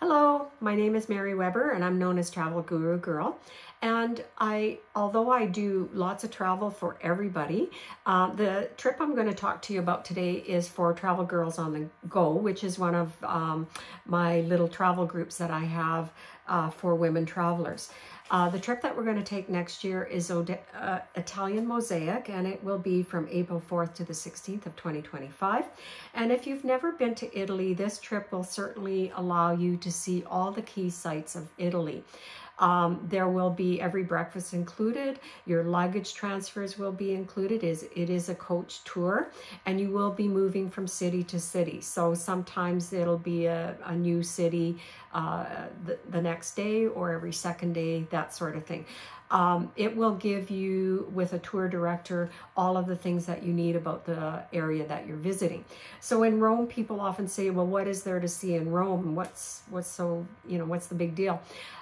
Hello, my name is Mary Weber and I'm known as Travel Guru Girl. And although I do lots of travel for everybody, the trip I'm going to talk to you about today is for Travel Girls on the Go, which is one of my little travel groups that I have for women travelers. The trip that we're going to take next year is Italian Mosaic, and it will be from April 4th to the 16th of 2025. And if you've never been to Italy, this trip will certainly allow you to see all the key sites of Italy. There will be every breakfast included. Your luggage transfers will be included. It is a coach tour, and you will be moving from city to city. So sometimes it'll be a new city the next day or every second day, that sort of thing. It will give you, with a tour director, all of the things that you need about the area that you're visiting. So in Rome, people often say, well, what is there to see in Rome? What's the big deal?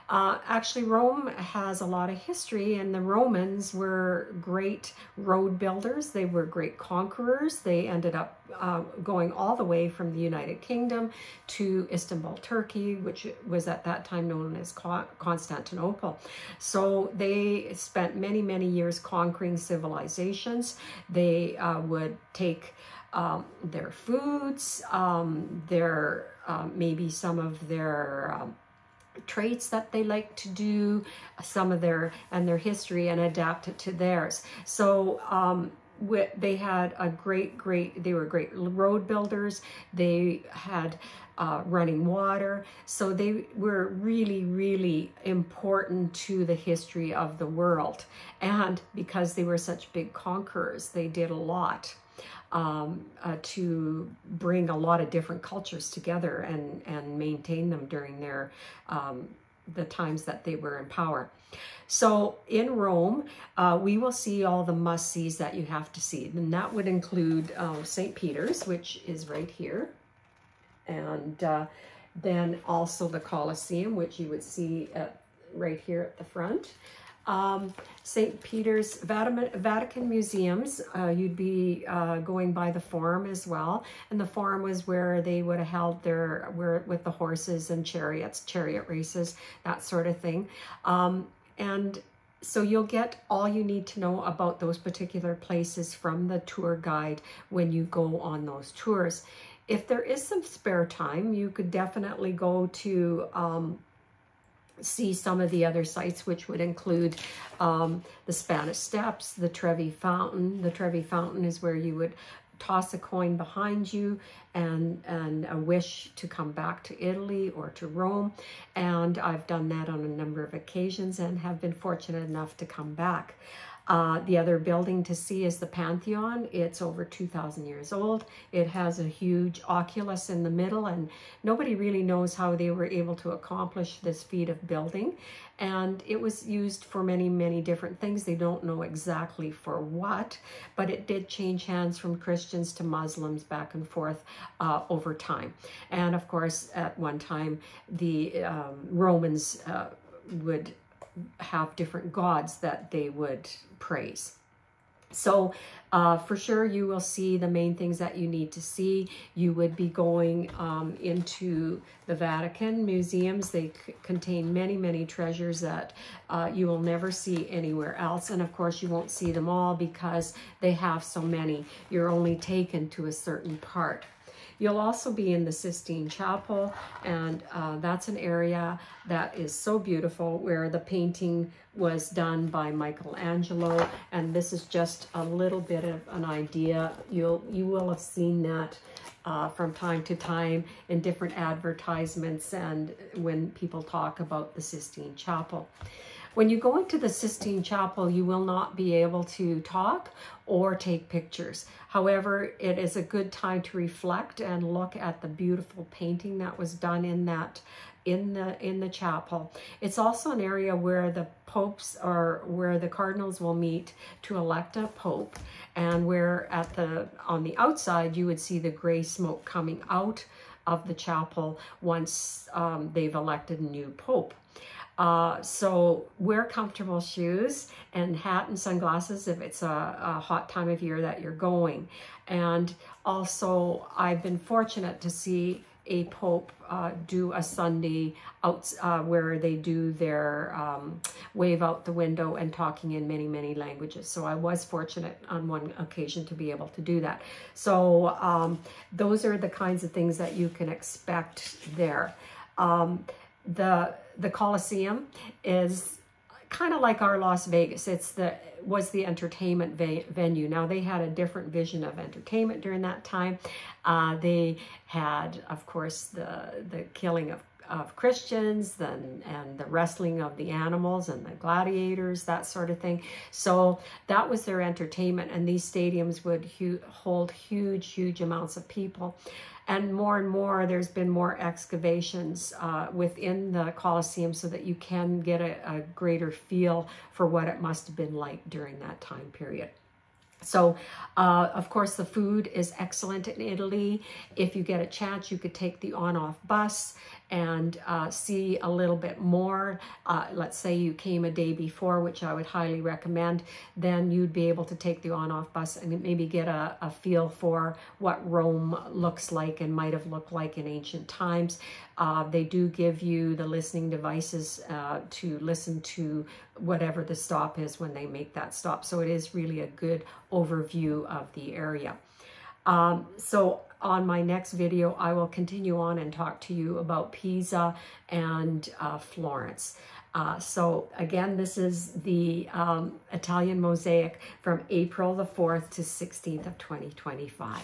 Actually, Rome has a lot of history, and the Romans were great road builders. They were great conquerors. They ended up going all the way from the United Kingdom to Istanbul, Turkey, which was at that time known as Constantinople. So they spent many, many years conquering civilizations. They would take their foods, maybe some of their traits that they like to do, some of their history, and adapt it to theirs. So they had they were great road builders. They had running water. So they were really, really important to the history of the world. And because they were such big conquerors, they did a lot to bring a lot of different cultures together and maintain them during their the times that they were in power. So in Rome, we will see all the must-sees that you have to see. And that would include St. Peter's, which is right here. And then also the Colosseum, which you would see right here at the front. St. Peter's, Vatican museums, you'd be going by the Forum as well. And the Forum was where they would have held with the horses and chariot races, that sort of thing. And so you'll get all you need to know about those particular places from the tour guide when you go on those tours. If there is some spare time, you could definitely go to see some of the other sites, which would include the Spanish Steps, the Trevi Fountain. The Trevi Fountain is where you would toss a coin behind you and a wish to come back to Italy or to Rome. And I've done that on a number of occasions and have been fortunate enough to come back. The other building to see is the Pantheon. It's over 2,000 years old. It has a huge oculus in the middle, and nobody really knows how they were able to accomplish this feat of building. And it was used for many, many different things. They don't know exactly for what, but it did change hands from Christians to Muslims back and forth over time. And of course, at one time, the Romans would have different gods that they would praise. So for sure you will see the main things that you need to see. You would be going into the Vatican museums. They contain many, many treasures that you will never see anywhere else. And of course you won't see them all because they have so many. You're only taken to a certain part. You'll also be in the Sistine Chapel, and that's an area that is so beautiful, where the painting was done by Michelangelo, and this is just a little bit of an idea. You will have seen that from time to time in different advertisements and when people talk about the Sistine Chapel. When you go into the Sistine Chapel, you will not be able to talk or take pictures. However, it is a good time to reflect and look at the beautiful painting that was done in the chapel. It's also an area where the popes, or where the cardinals will meet to elect a pope, and where on the outside you would see the gray smoke coming out of the chapel once they've elected a new pope. So wear comfortable shoes and hat and sunglasses if it's a hot time of year that you're going. And also, I've been fortunate to see a pope do a Sunday out where they do their wave out the window and talking in many, many languages. So I was fortunate on one occasion to be able to do that. So those are the kinds of things that you can expect there. The Coliseum is kind of like our Las Vegas. Was the entertainment venue. Now they had a different vision of entertainment during that time. They had, of course, the killing of Christians and the wrestling of the animals and the gladiators, that sort of thing. So that was their entertainment, and these stadiums would hold huge amounts of people. And more, there's been more excavations within the Colosseum so that you can get a greater feel for what it must have been like during that time period. So, of course, the food is excellent in Italy. If you get a chance, you could take the on-off bus and see a little bit more. Let's say you came a day before, which I would highly recommend, then you'd be able to take the on-off bus and maybe get a feel for what Rome looks like and might have looked like in ancient times. They do give you the listening devices to listen to whatever the stop is when they make that stop. So it is really a good overview of the area. So on my next video, I will continue on and talk to you about Pisa and Florence. So again, this is the Italian Mosaic from April the 4th to 16th of 2025.